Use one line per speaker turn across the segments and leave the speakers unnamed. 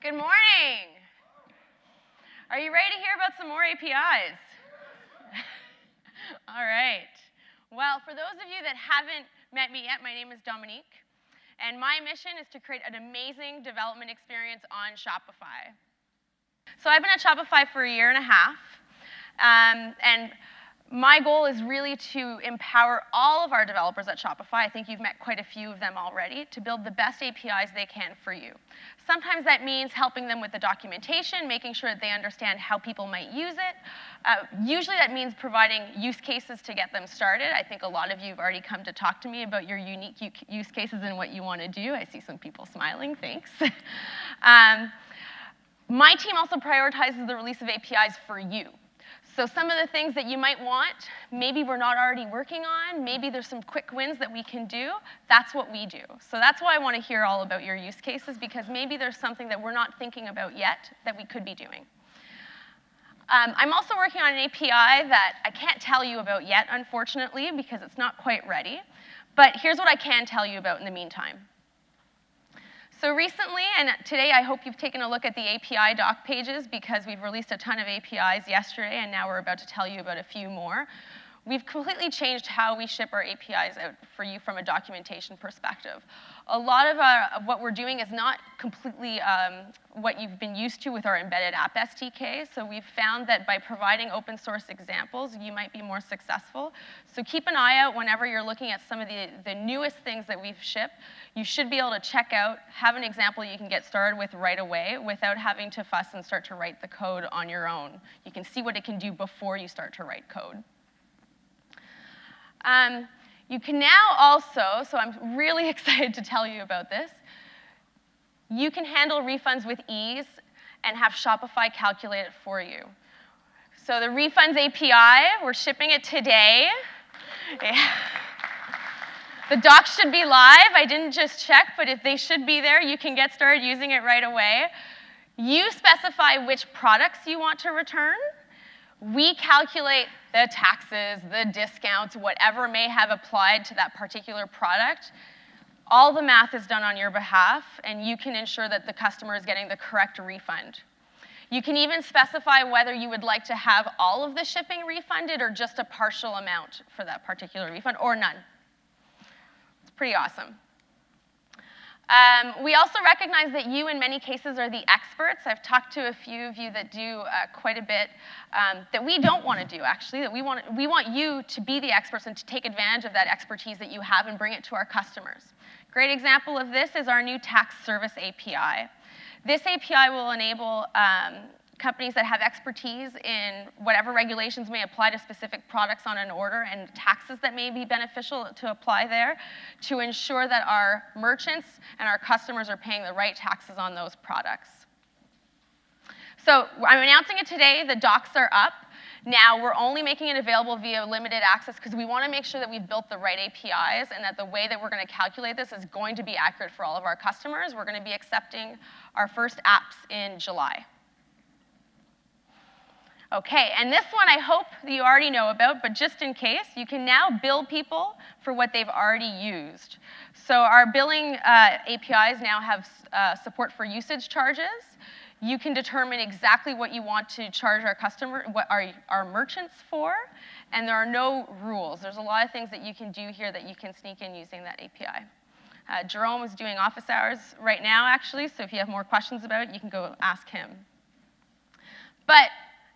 Good morning. Are you ready to hear about some more APIs? All right. Well, for those of you that haven't met me yet, my name is Dominique, and my mission is to create an amazing development experience on Shopify. So I've been at Shopify for a year and a half, and my goal is really to empower all of our developers at Shopify, I think you've met quite a few of them already, to build the best APIs they can for you. Sometimes that means helping them with the documentation, making sure that they understand how people might use it. Usually that means providing use cases to get them started. I think a lot of you have already come to talk to me about your unique use cases and what you want to do. I see some people smiling, thanks. My team also prioritizes the release of APIs for you. So some of the things that you might want, maybe we're not already working on, maybe there's some quick wins that we can do, that's what we do. So that's why I want to hear all about your use cases, because maybe there's something that we're not thinking about yet that we could be doing. I'm also working on an API that I can't tell you about yet, unfortunately, because it's not quite ready. But here's what I can tell you about in the meantime. So recently, and today I hope you've taken a look at the API doc pages, because we've released a ton of APIs yesterday, and now we're about to tell you about a few more. We've completely changed how we ship our APIs out for you from a documentation perspective. A lot of what we're doing is not completely what you've been used to with our embedded App SDK, so we've found that by providing open source examples, you might be more successful. So keep an eye out whenever you're looking at some of the newest things that we've shipped. You should be able to check out, have an example you can get started with right away without having to fuss and start to write the code on your own. You can see what it can do before you start to write code. You can now also, so I'm really excited to tell you about this, you can handle refunds with ease and have Shopify calculate it for you. So the Refunds API, we're shipping it today. Yeah. The docs should be live. I didn't just check, but if they should be there, you can get started using it right away. You specify which products you want to return. We calculate the taxes, the discounts, whatever may have applied to that particular product. All the math is done on your behalf, and you can ensure that the customer is getting the correct refund. You can even specify whether you would like to have all of the shipping refunded or just a partial amount for that particular refund, or none. It's pretty awesome. We also recognize that you, in many cases, are the experts. I've talked to a few of you that do quite a bit that we don't want to do, actually, that we want you to be the experts and to take advantage of that expertise that you have and bring it to our customers. Great example of this is our new tax service API. This API will enable companies that have expertise in whatever regulations may apply to specific products on an order and taxes that may be beneficial to apply there, to ensure that our merchants and our customers are paying the right taxes on those products. So I'm announcing it today. The docs are up. Now we're only making it available via limited access because we want to make sure that we've built the right APIs and that the way that we're going to calculate this is going to be accurate for all of our customers. We're going to be accepting our first apps in July. Okay, and this one I hope that you already know about, but just in case, you can now bill people for what they've already used. So our billing APIs now have support for usage charges. You can determine exactly what you want to charge our customer, what our merchants for, and there are no rules. There's a lot of things that you can do here that you can sneak in using that API. Jerome is doing office hours right now, actually, so if you have more questions about it, you can go ask him. But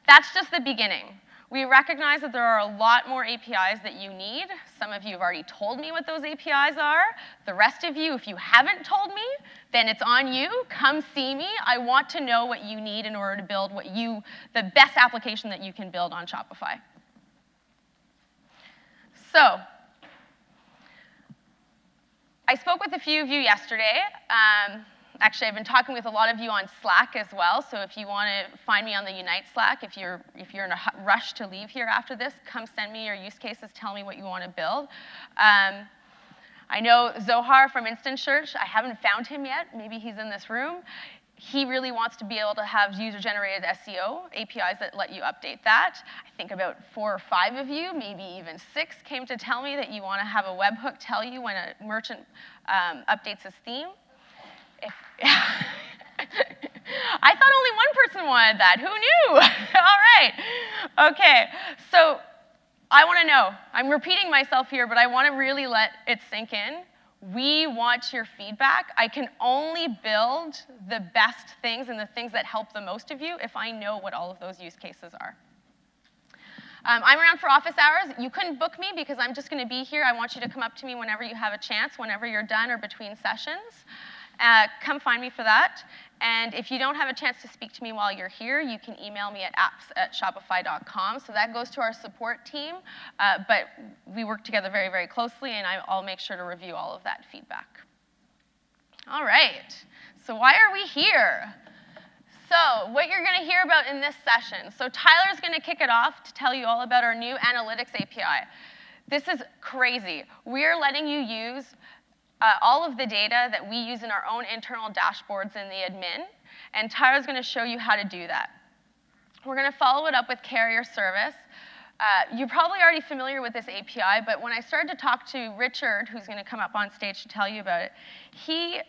that's just the beginning. We recognize that there are a lot more APIs that you need. Some of you have already told me what those APIs are. The rest of you, if you haven't told me, then it's on you. Come see me. I want to know what you need in order to build the best application that you can build on Shopify. So, I spoke with a few of you yesterday. Actually, I've been talking with a lot of you on Slack as well, so if you want to find me on the Unite Slack, if you're in a rush to leave here after this, come send me your use cases, tell me what you want to build. I know Zohar from Instant Search, I haven't found him yet, maybe he's in this room. He really wants to be able to have user-generated SEO APIs that let you update that. I think about 4 or 5 of you, maybe even 6, came to tell me that you want to have a webhook tell you when a merchant updates his theme. I thought only one person wanted that. Who knew? All right. Okay, so I want to know. I'm repeating myself here, but I want to really let it sink in. We want your feedback. I can only build the best things and the things that help the most of you if I know what all of those use cases are. I'm around for office hours. You couldn't book me because I'm just going to be here. I want you to come up to me whenever you have a chance, whenever you're done or between sessions. Come find me for that. And if you don't have a chance to speak to me while you're here, you can email me at apps@shopify.com. So that goes to our support team. But we work together very, very closely, and I'll make sure to review all of that feedback. All right. So why are we here? So what you're going to hear about in this session. So Tyler's going to kick it off to tell you all about our new Analytics API. This is crazy. We're letting you use all of the data that we use in our own internal dashboards in the admin, and Tyler's going to show you how to do that. We're going to follow it up with carrier service. You're probably already familiar with this API, but when I started to talk to Richard, who's going to come up on stage to tell you about it, he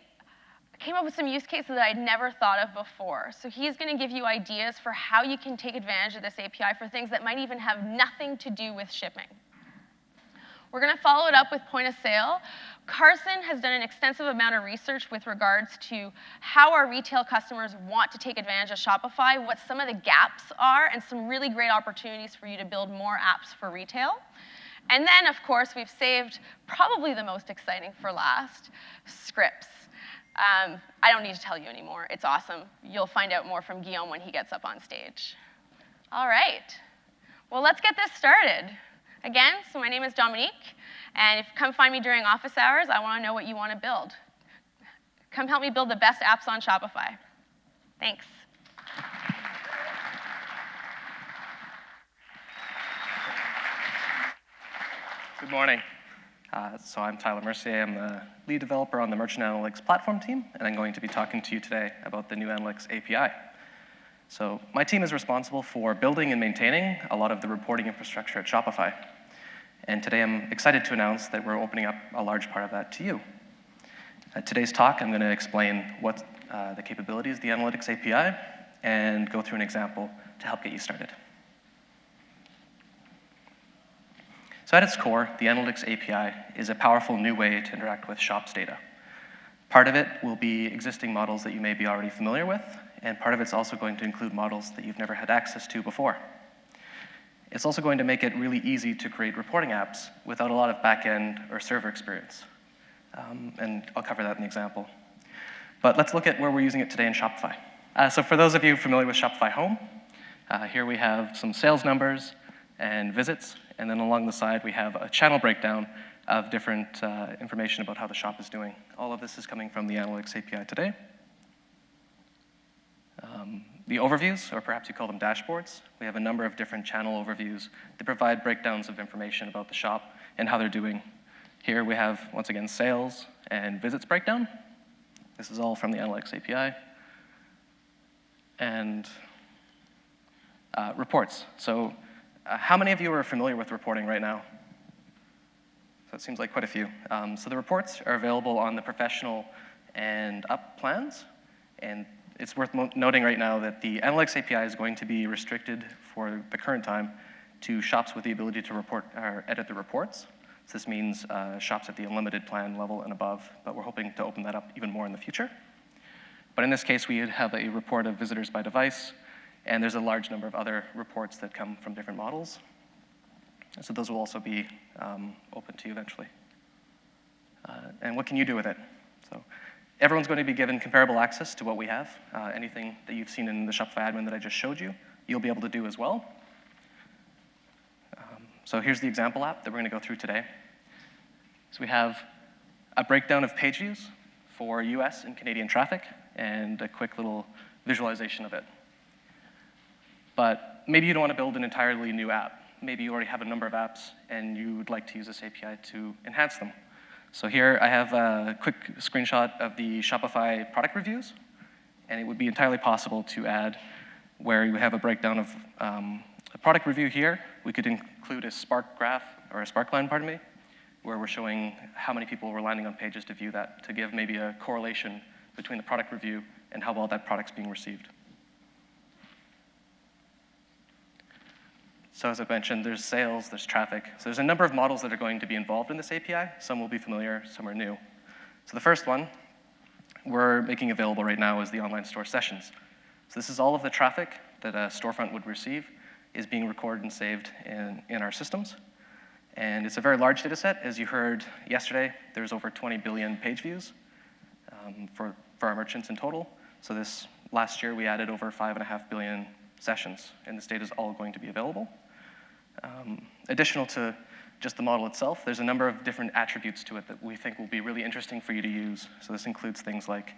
came up with some use cases that I'd never thought of before. So he's going to give you ideas for how you can take advantage of this API for things that might even have nothing to do with shipping. We're going to follow it up with point of sale. Carson has done an extensive amount of research with regards to how our retail customers want to take advantage of Shopify, what some of the gaps are, and some really great opportunities for you to build more apps for retail. And then, of course, we've saved probably the most exciting for last, scripts. I don't need to tell you anymore. It's awesome. You'll find out more from Guillaume when he gets up on stage. All right. Well, let's get this started. Again, so my name is Dominique, and if you come find me during office hours, I want to know what you want to build. Come help me build the best apps on Shopify. Thanks.
Good morning. So I'm Tyler Mercier. I'm the lead developer on the Merchant Analytics platform team, and I'm going to be talking to you today about the new Analytics API. So my team is responsible for building and maintaining a lot of the reporting infrastructure at Shopify. And today I'm excited to announce that we're opening up a large part of that to you. At today's talk, I'm going to explain what the capabilities of the Analytics API and go through an example to help get you started. So at its core, the Analytics API is a powerful new way to interact with Shop's data. Part of it will be existing models that you may be already familiar with, and part of it's also going to include models that you've never had access to before. It's also going to make it really easy to create reporting apps without a lot of back-end or server experience. And I'll cover that in an example. But let's look at where we're using it today in Shopify. So for those of you familiar with Shopify Home, here we have some sales numbers and visits, and then along the side we have a channel breakdown of different information about how the shop is doing. All of this is coming from the Analytics API today. The overviews, or perhaps you call them dashboards, we have a number of different channel overviews that provide breakdowns of information about the shop and how they're doing. Here we have, once again, sales and visits breakdown. This is all from the Analytics API. And reports. So how many of you are familiar with reporting right now? So it seems like quite a few. So the reports are available on the professional and up plans. And it's worth noting right now that the Analytics API is going to be restricted for the current time to shops with the ability to report or edit the reports. So this means shops at the unlimited plan level and above, but we're hoping to open that up even more in the future. But in this case, we have a report of visitors by device, and there's a large number of other reports that come from different models. So those will also be open to you eventually. And what can you do with it? So everyone's going to be given comparable access to what we have. Anything that you've seen in the Shopify admin that I just showed you, you'll be able to do as well. So here's the example app that we're going to go through today. So we have a breakdown of page views for US and Canadian traffic, and a quick little visualization of it. But maybe you don't want to build an entirely new app. Maybe you already have a number of apps, and you would like to use this API to enhance them. So here I have a quick screenshot of the Shopify product reviews, and it would be entirely possible to add where you have a breakdown of a product review here. We could include a Spark graph, or a Spark line, pardon me, where we're showing how many people were landing on pages to view that, to give maybe a correlation between the product review and how well that product's being received. So as I mentioned, there's sales, there's traffic. So there's a number of models that are going to be involved in this API. Some will be familiar, some are new. So the first one we're making available right now is the online store sessions. So this is all of the traffic that a storefront would receive is being recorded and saved in our systems. And it's a very large data set. As you heard yesterday, there's over 20 billion page views for our merchants in total. So this last year, we added over 5.5 billion sessions, and this data is all going to be available. Additional to just the model itself, there's a number of different attributes to it that we think will be really interesting for you to use. So this includes things like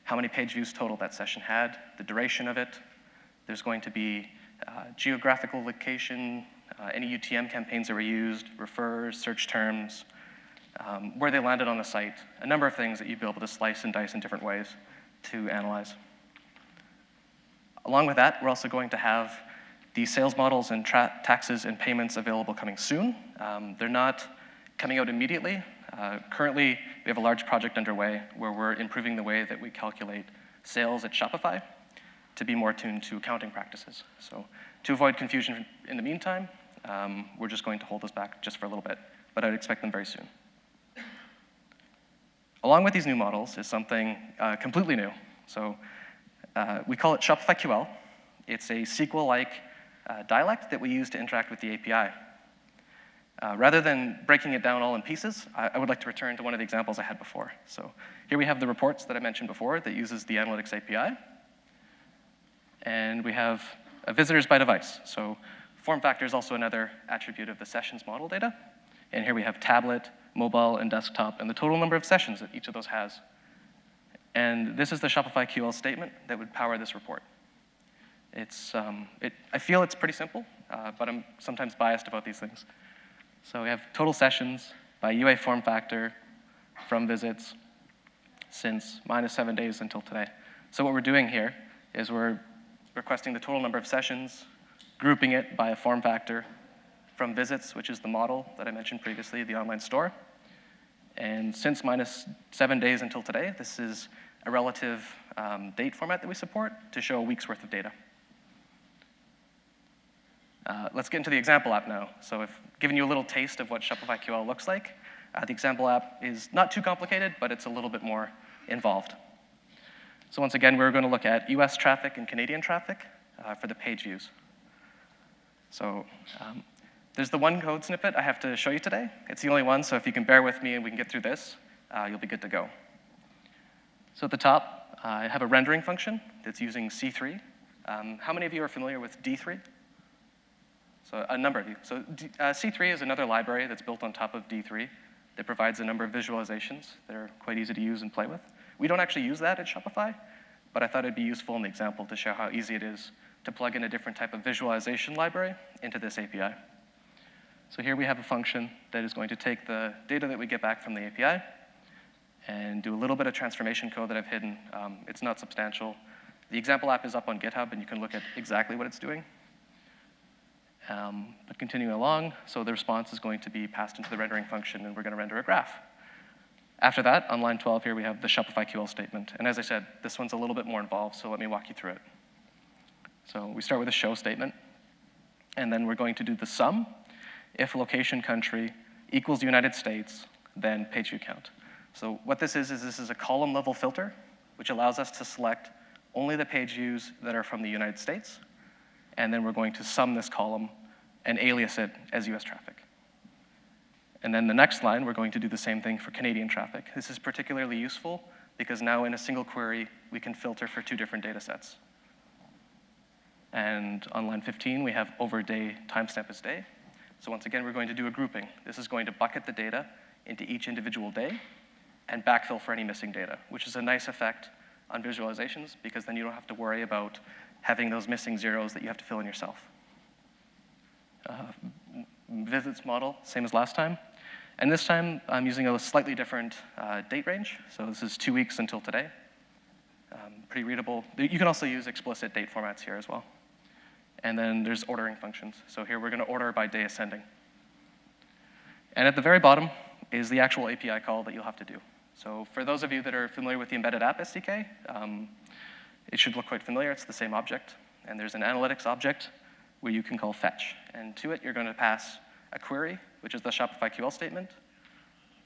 how many page views total that session had, the duration of it. There's going to be geographical location, any UTM campaigns that were used, refers, search terms, where they landed on the site, a number of things that you'd be able to slice and dice in different ways to analyze. Along with that, we're also going to have the sales models and taxes and payments available coming soon. They're not coming out immediately. Currently, we have a large project underway where we're improving the way that we calculate sales at Shopify to be more attuned to accounting practices. So to avoid confusion in the meantime, we're just going to hold this back just for a little bit, but I'd expect them very soon. Along with these new models is something completely new. So we call it ShopifyQL. It's a SQL-like dialect that we use to interact with the API. Rather than breaking it down all in pieces, I would like to return to one of the examples I had before. So here we have the reports that I mentioned before that uses the Analytics API. And we have visitors by device. So form factor is also another attribute of the sessions model data. And here we have tablet, mobile, and desktop, and the total number of sessions that each of those has. And this is the ShopifyQL statement that would power this report. I feel it's pretty simple, but I'm sometimes biased about these things. So we have total sessions by UA form factor from visits since -7 days until today. So what we're doing here is we're requesting the total number of sessions, grouping it by a form factor from visits, which is the model that I mentioned previously, the online store. And since -7 days until today, this is a relative date format that we support to show a week's worth of data. Let's get into the example app now. So I've given you a little taste of what ShopifyQL looks like. The example app is not too complicated, but it's a little bit more involved. So once again, we're going to look at US traffic and Canadian traffic for the page views. So there's the one code snippet I have to show you today. It's the only one, so if you can bear with me and we can get through this, you'll be good to go. So at the top, I have a rendering function that's using C3. How many of you are familiar with D3? So a number of you. So C3 is another library that's built on top of D3 that provides a number of visualizations that are quite easy to use and play with. We don't actually use that at Shopify, but I thought it'd be useful in the example to show how easy it is to plug in a different type of visualization library into this API. So here we have a function that is going to take the data that we get back from the API and do a little bit of transformation code that I've hidden. It's not substantial. The example app is up on GitHub, and you can look at exactly what it's doing. But continuing along, so the response is going to be passed into the rendering function, and we're going to render a graph. After that, on line 12 here, we have the ShopifyQL statement. And as I said, this one's a little bit more involved, so let me walk you through it. So we start with a show statement, and then we're going to do the sum. If location country equals United States, then page view count. So what this is this is a column level filter, which allows us to select only the page views that are from the United States. And then we're going to sum this column and alias it as US traffic. And then the next line, we're going to do the same thing for Canadian traffic. This is particularly useful because now in a single query, we can filter for 2 different data sets. And on line 15, we have over day, timestamp is day. So once again, we're going to do a grouping. This is going to bucket the data into each individual day and backfill for any missing data, which is a nice effect on visualizations because then you don't have to worry about having those missing zeros that you have to fill in yourself. Visits model, same as last time. And this time, I'm using a slightly different date range. So this is 2 weeks until today. Pretty readable. You can also use explicit date formats here as well. And then there's ordering functions. So here we're going to order by day ascending. And at the very bottom is the actual API call that you'll have to do. So for those of you that are familiar with the embedded app SDK, it should look quite familiar. It's the same object. And there's an analytics object where you can call fetch. And to it, you're going to pass a query, which is the ShopifyQL statement,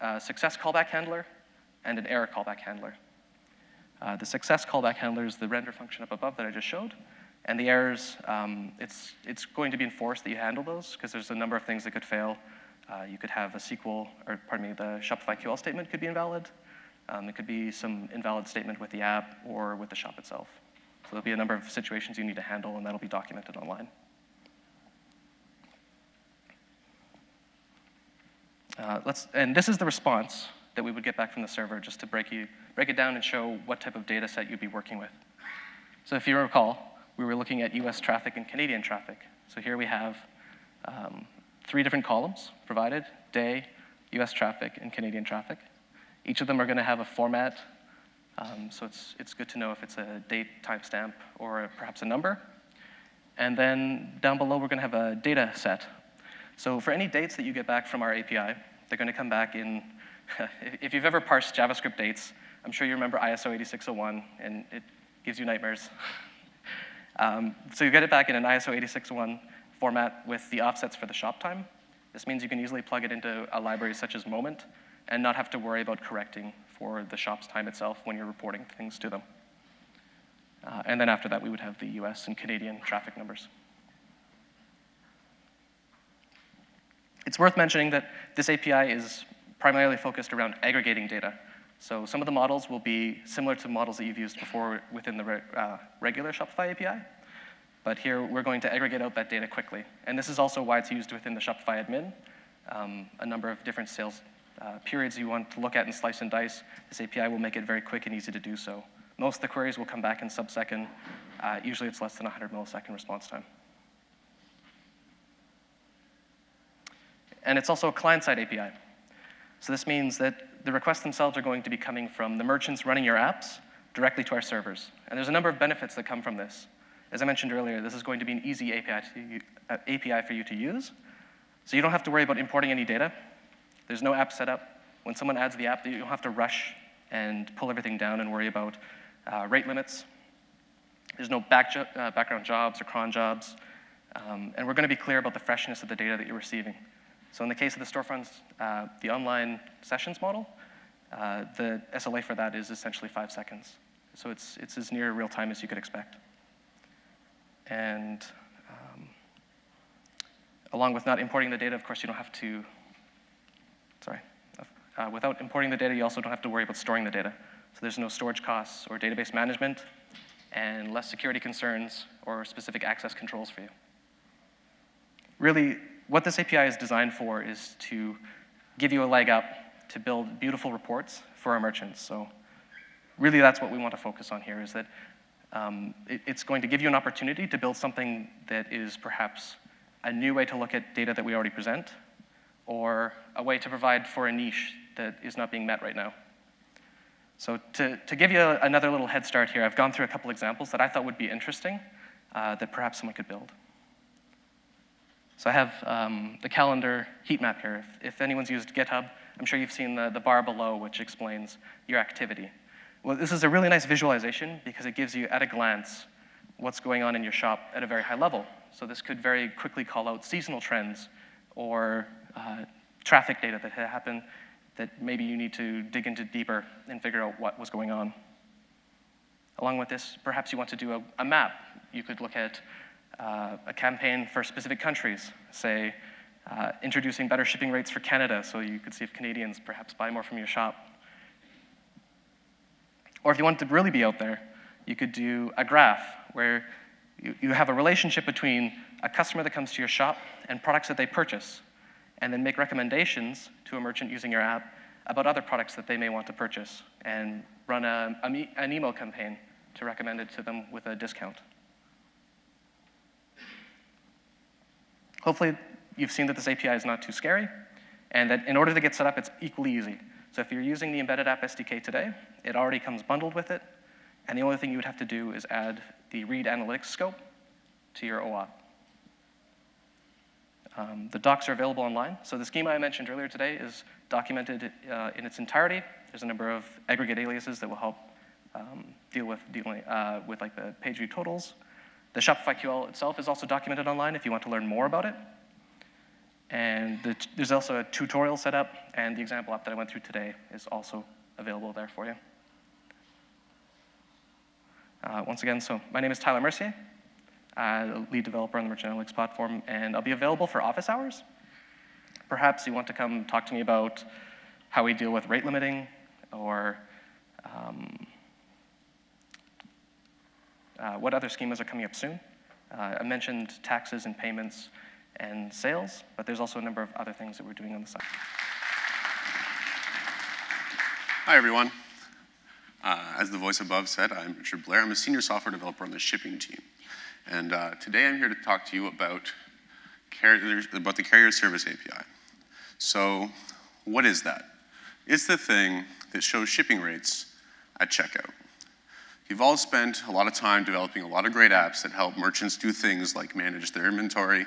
a success callback handler, and an error callback handler. The success callback handler is the render function up above that I just showed. And the errors, it's going to be enforced that you handle those, because there's a number of things that could fail. You could have a SQL, or pardon me, the ShopifyQL statement could be invalid. It could be some invalid statement with the app or with the shop itself. So there'll be a number of situations you need to handle, and that'll be documented online. And this is the response that we would get back from the server, just to break it down and show what type of data set you'd be working with. So if you recall, we were looking at US traffic and Canadian traffic. So here we have 3 different columns provided: day, US traffic, and Canadian traffic. Each of them are going to have a format, so it's good to know if it's a date timestamp or perhaps a number. And then down below, we're going to have a data set. So for any dates that you get back from our API, they're going to come back in, if you've ever parsed JavaScript dates, I'm sure you remember ISO 8601, and it gives you nightmares. So you get it back in an ISO 8601 format with the offsets for the shop time. This means you can easily plug it into a library such as Moment and not have to worry about correcting for the shop's time itself when you're reporting things to them. And then after that, we would have the US and Canadian traffic numbers. It's worth mentioning that this API is primarily focused around aggregating data. So some of the models will be similar to models that you've used before within the regular Shopify API. But here, we're going to aggregate out that data quickly. And this is also why it's used within the Shopify admin. A number of different sales periods you want to look at and slice and dice. This API will make it very quick and easy to do so. Most of the queries will come back in sub-second. Usually, it's less than 100 millisecond response time. And it's also a client-side API. So this means that the requests themselves are going to be coming from the merchants running your apps directly to our servers. And there's a number of benefits that come from this. As I mentioned earlier, this is going to be an easy API for you to use. So you don't have to worry about importing any data. There's no app setup. When someone adds the app, you don't have to rush and pull everything down and worry about rate limits. There's no background jobs or cron jobs. And we're going to be clear about the freshness of the data that you're receiving. So in the case of the storefronts, the online sessions model, the SLA for that is essentially 5 seconds. So it's as near real time as you could expect. And along with not importing the data, of course, you don't have to, without importing the data, you also don't have to worry about storing the data. So there's no storage costs or database management, and less security concerns or specific access controls for you. Really, what this API is designed for is to give you a leg up to build beautiful reports for our merchants. So really, that's what we want to focus on here, is that it's going to give you an opportunity to build something that is perhaps a new way to look at data that we already present, or a way to provide for a niche that is not being met right now. So to give you another little head start here, I've gone through a couple examples that I thought would be interesting that perhaps someone could build. So I have the calendar heat map here. If anyone's used GitHub, I'm sure you've seen the bar below, which explains your activity. Well, this is a really nice visualization because it gives you, at a glance, what's going on in your shop at a very high level. So this could very quickly call out seasonal trends or traffic data that had happened that maybe you need to dig into deeper and figure out what was going on. Along with this, perhaps you want to do a map. You could look at a campaign for specific countries, say introducing better shipping rates for Canada, so you could see if Canadians perhaps buy more from your shop. Or if you want to really be out there, you could do a graph where you have a relationship between a customer that comes to your shop and products that they purchase, and then make recommendations to a merchant using your app about other products that they may want to purchase, and run an email campaign to recommend it to them with a discount. Hopefully, you've seen that this API is not too scary, and that in order to get set up, it's equally easy. So if you're using the embedded app SDK today, it already comes bundled with it, and the only thing you would have to do is add the read analytics scope to your OAuth. The docs are available online. So the schema I mentioned earlier today is documented in its entirety. There's a number of aggregate aliases that will help deal with like the page view totals. The ShopifyQL itself is also documented online if you want to learn more about it. And there's also a tutorial set up, and the example app that I went through today is also available there for you. Once again, so my name is Tyler Mercier, lead developer on the Merchant Analytics platform, and I'll be available for office hours. Perhaps you want to come talk to me about how we deal with rate limiting, or what other schemas are coming up soon. I mentioned taxes and payments and sales, but there's also a number of other things that we're doing on the side.
Hi, everyone. As the voice above said, I'm Richard Blair. I'm a senior software developer on the shipping team. And today I'm here to talk to you about the Carrier Service API. So what is that? It's the thing that shows shipping rates at checkout. You've all spent a lot of time developing a lot of great apps that help merchants do things like manage their inventory,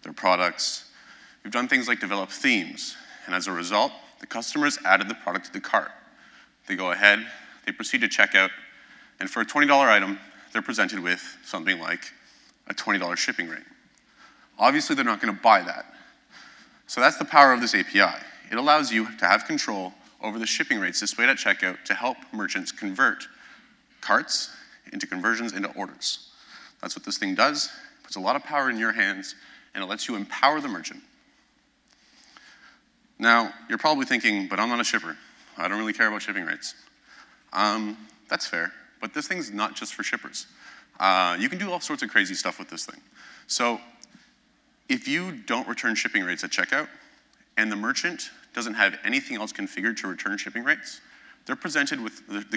their products. We've done things like develop themes. And as a result, the customers added the product to the cart. They go ahead, they proceed to checkout, and for a $20 item, they're presented with something like a $20 shipping rate. Obviously, they're not going to buy that. So that's the power of this API. It allows you to have control over the shipping rates displayed at checkout to help merchants convert carts into conversions into orders. That's what this thing does. It puts a lot of power in your hands, and it lets you empower the merchant. Now, you're probably thinking, but I'm not a shipper. I don't really care about shipping rates. That's fair, but this thing's not just for shippers. You can do all sorts of crazy stuff with this thing. So if you don't return shipping rates at checkout, and the merchant doesn't have anything else configured to return shipping rates, the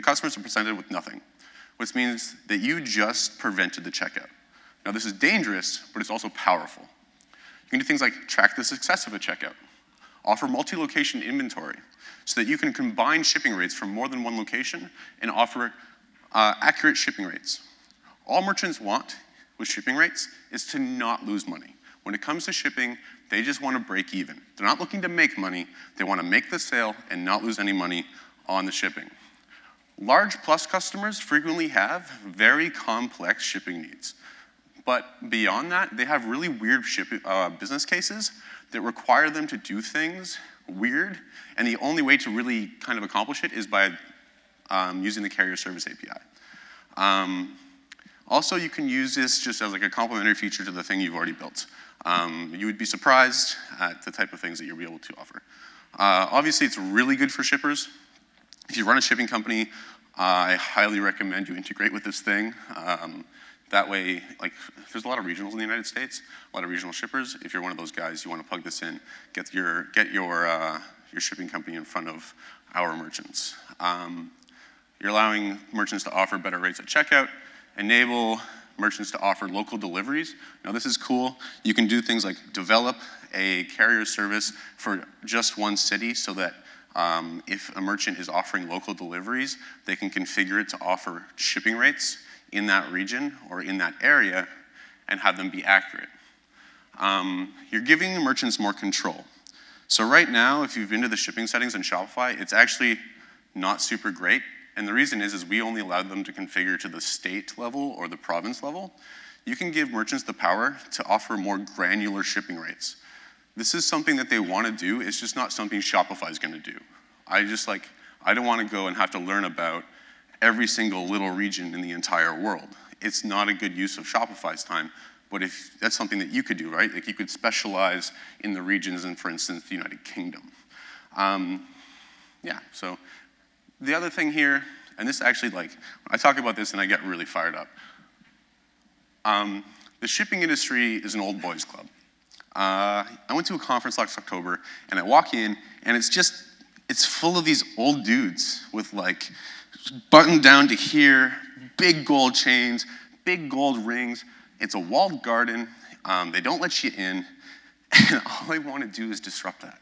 customers are presented with nothing, which means that you just prevented the checkout. Now this is dangerous, but it's also powerful. You can do things like track the success of a checkout, offer multi-location inventory, so that you can combine shipping rates from more than one location and offer accurate shipping rates. All merchants want with shipping rates is to not lose money. When it comes to shipping, they just want to break even. They're not looking to make money. They want to make the sale and not lose any money on the shipping. Large Plus customers frequently have very complex shipping needs. But beyond that, they have really weird business cases that require them to do things weird, and the only way to really kind of accomplish it is by using the Carrier Service API. Also, you can use this just as like a complementary feature to the thing you've already built. You would be surprised at the type of things that you'll be able to offer. Obviously, it's really good for shippers. If you run a shipping company, I highly recommend you integrate with this thing. That way, like, there's a lot of regionals in the United States, a lot of regional shippers. If you're one of those guys, you want to plug this in, get your shipping company in front of our merchants. You're allowing merchants to offer better rates at checkout, enable merchants to offer local deliveries. Now this is cool. You can do things like develop a carrier service for just one city so that if a merchant is offering local deliveries, they can configure it to offer shipping rates in that region or in that area and have them be accurate. You're giving the merchants more control. So right now, if you've been to the shipping settings in Shopify, it's actually not super great. And the reason is we only allow them to configure to the state level or the province level. You can give merchants the power to offer more granular shipping rates. This is something that they want to do. It's just not something Shopify is going to do. I don't want to go and have to learn about every single little region in the entire world. It's not a good use of Shopify's time, but if that's something that you could do, right? Like you could specialize in the regions in, for instance, the United Kingdom. So the other thing here, and this actually, like, I talk about this and I get really fired up. The shipping industry is an old boys club. I went to a conference last October and I walk in and it's full of these old dudes with like buttoned down to here, big gold chains, big gold rings. It's a walled garden. They don't let you in. And all I want to do is disrupt that.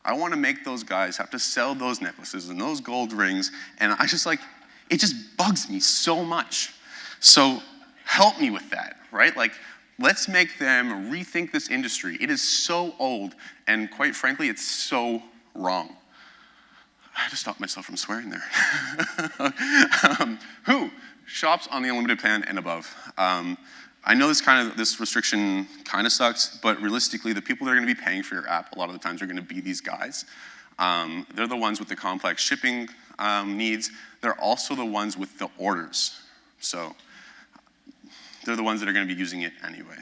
I want to make those guys have to sell those necklaces and those gold rings. And it just bugs me so much. So help me with that, right? Like, let's make them rethink this industry. It is so old, and quite frankly, it's so wrong. had to stop myself from swearing there. Who shops on the unlimited plan and above? I know this restriction kind of sucks, but realistically, the people that are going to be paying for your app a lot of the times are going to be these guys. They're the ones with the complex shipping needs. They're also the ones with the orders. So they're the ones that are going to be using it anyway.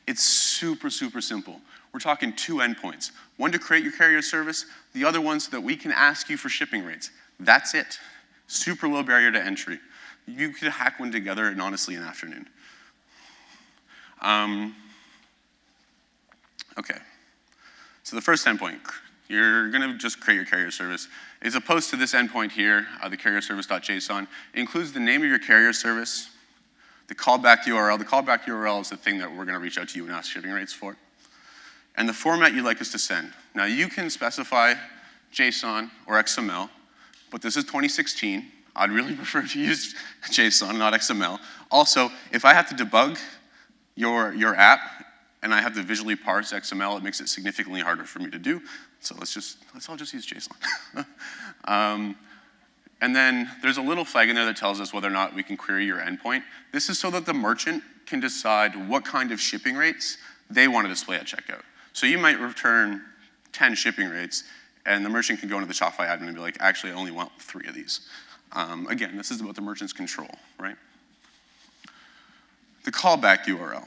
It's super, super simple. We're talking 2 endpoints. One to create your carrier service, the other one so that we can ask you for shipping rates. That's it. Super low barrier to entry. You could hack one together in honestly an afternoon. Okay. So the first endpoint, you're going to just create your carrier service. As opposed to this endpoint here, the carrierservice.json, it includes the name of your carrier service, the callback URL. The callback URL is the thing that we're going to reach out to you and ask shipping rates for. And the format you'd like us to send. Now, you can specify JSON or XML, but this is 2016. I'd really prefer to use JSON, not XML. Also, if I have to debug your app and I have to visually parse XML, it makes it significantly harder for me to do. So let's all just use JSON. And then there's a little flag in there that tells us whether or not we can query your endpoint. This is so that the merchant can decide what kind of shipping rates they want to display at checkout. So you might return 10 shipping rates, and the merchant can go into the Shopify admin and be like, actually, I only want 3 of these. Again, this is about the merchant's control, right? The callback URL.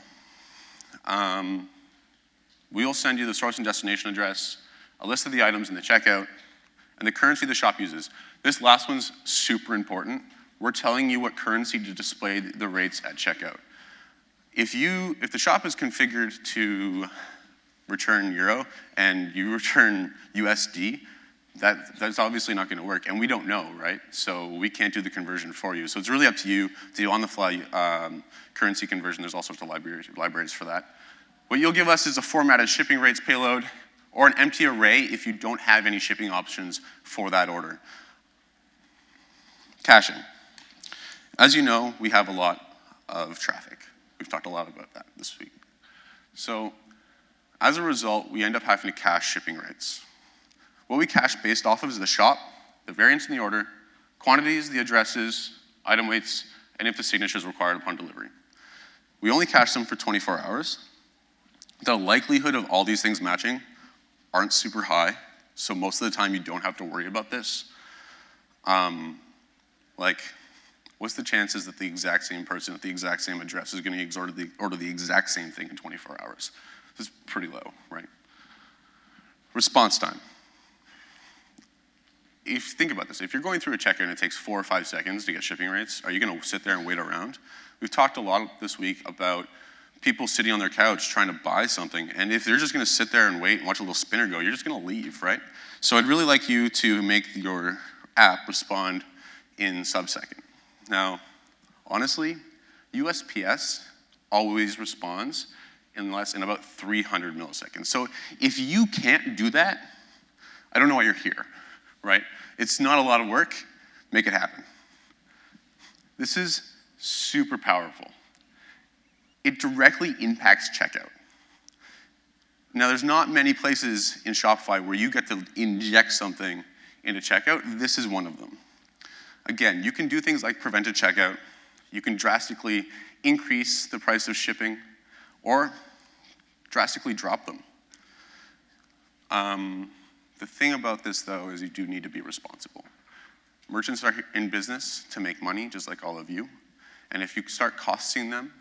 We'll send you the source and destination address, a list of the items in the checkout, and the currency the shop uses. This last one's super important. We're telling you what currency to display the rates at checkout. If the shop is configured to return euro and you return USD, that's obviously not going to work, and we don't know, right? So we can't do the conversion for you. So it's really up to you to do on-the-fly currency conversion. There's all sorts of libraries for that. What you'll give us is a formatted shipping rates payload or an empty array if you don't have any shipping options for that order. Cashin. As you know, we have a lot of traffic. We've talked a lot about that this week. So as a result, we end up having to cache shipping rates. What we cache based off of is the shop, the variance in the order, quantities, the addresses, item weights, and if the signature is required upon delivery. We only cache them for 24 hours. The likelihood of all these things matching aren't super high, so most of the time you don't have to worry about this. What's the chances that the exact same person at the exact same address is going to order the exact same thing in 24 hours? This is pretty low, right? Response time. If you think about this, if you're going through a checkout and it takes 4 or 5 seconds to get shipping rates, are you going to sit there and wait around? We've talked a lot this week about people sitting on their couch trying to buy something, and if they're just going to sit there and wait and watch a little spinner go, you're just going to leave, right? So I'd really like you to make your app respond in sub-second. Now, honestly, USPS always responds in about 300 milliseconds. So if you can't do that, I don't know why you're here, right? It's not a lot of work. Make it happen. This is super powerful. It directly impacts checkout. Now, there's not many places in Shopify where you get to inject something into checkout. This is one of them. Again, you can do things like prevented checkout. You can drastically increase the price of shipping or drastically drop them. The thing about this, though, is you do need to be responsible. Merchants are in business to make money, just like all of you. And if you start costing them,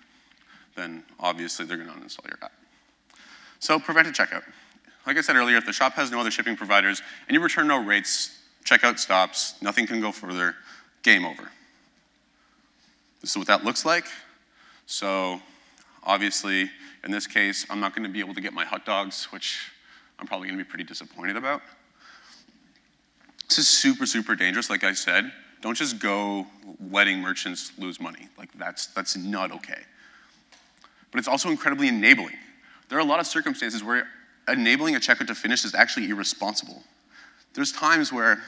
then obviously they're going to uninstall your app. So prevented checkout. Like I said earlier, if the shop has no other shipping providers and you return no rates, checkout stops, nothing can go further, game over. This is what that looks like. So obviously, in this case, I'm not going to be able to get my hot dogs, which I'm probably going to be pretty disappointed about. This is super, super dangerous, like I said. Don't just go letting merchants lose money. Like that's not okay. But it's also incredibly enabling. There are a lot of circumstances where enabling a checkout to finish is actually irresponsible. There's times where,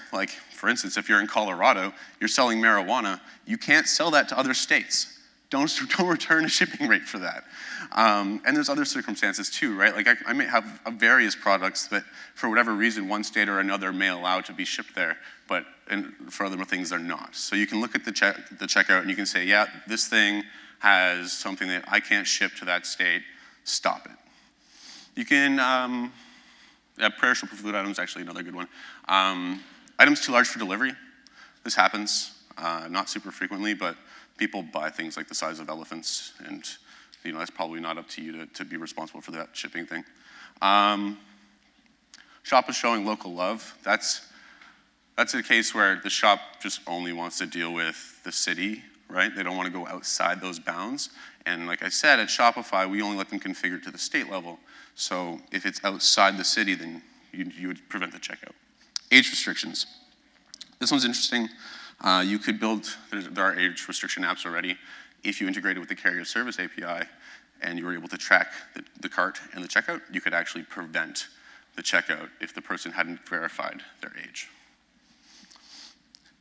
for instance, if you're in Colorado, you're selling marijuana, you can't sell that to other states. don't return a shipping rate for that. And there's other circumstances too, right? Like I may have various products that for whatever reason, one state or another may allow to be shipped there, but for other things they're not. So you can look at the checkout and you can say, yeah, this thing has something that I can't ship to that state, stop it. You can, perishable food items, actually another good one. Items too large for delivery. This happens, not super frequently, but people buy things like the size of elephants, and that's probably not up to you to be responsible for that shipping thing. Shop is showing local love. That's a case where the shop just only wants to deal with the city, right? They don't want to go outside those bounds. And like I said, at Shopify, we only let them configure to the state level. So if it's outside the city, then you would prevent the checkout. Age restrictions. This one's interesting. You could build, there are age restriction apps already. If you integrated with the carrier service API and you were able to track the cart and the checkout, you could actually prevent the checkout if the person hadn't verified their age.